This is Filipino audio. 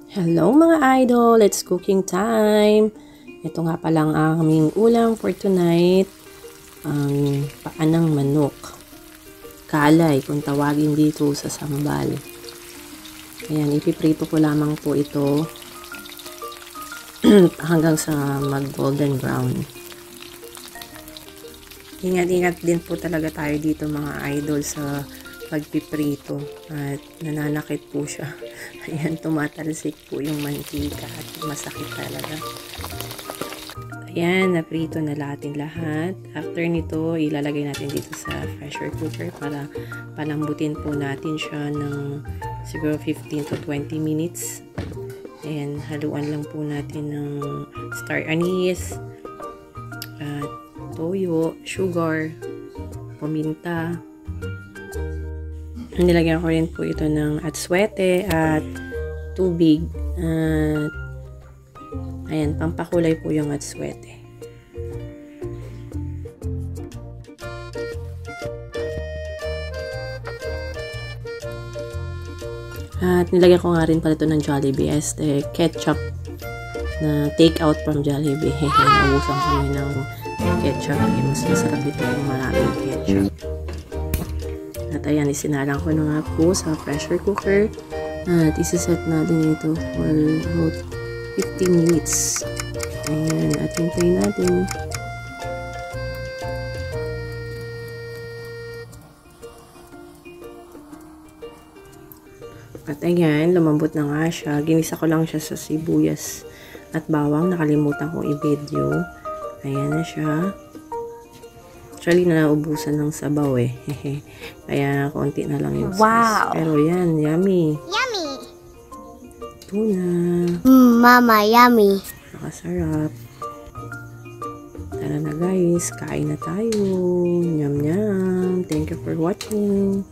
Hello mga idol, it's cooking time. Ito nga palang aming ulam for tonight. Ang paanang manok. Kalay kung tawagin dito sa sambal. Ayan, ipiprito ko lamang po ito hanggang sa mag golden brown. Ingat-ingat din po talaga tayo dito mga idol sa pagpiprito at nananakit po siya. Ayan, tumatalsik po yung mantika at masakit talaga. Ayan, naprito na natin lahat. After nito, ilalagay natin dito sa pressure cooker para palambutin po natin siya ng siguro 15 to 20 minutes. Ayan, haluan lang po natin ng star anise, toyo, sugar, paminta. Nilagyan ko rin po ito ng atswete at tubig. Ayan, pampakulay po yung atswete. At nilagyan ko nga rin pala ito ng Jollibee ketchup na take out from Jollibee. Naubusan kami ng ketchup. Mas masarap ito kung maraming ketchup. At ayan, isinalang ko na nga po sa pressure cooker. At isiset natin ito for about 15 minutes. Ayan, at hintayin natin. At ayan, lumambot na nga siya. Ginisa ko lang siya sa sibuyas at bawang. Nakalimutan kong i-video. Ayan na siya. Actually, naubusan ng sabaw eh. Kaya, konti na lang yung sauce. Pero yan, yummy. Yummy! Ito na. Mama, yummy. Nakasarap. Tara na guys, kain na tayo. Yum yum. Thank you for watching.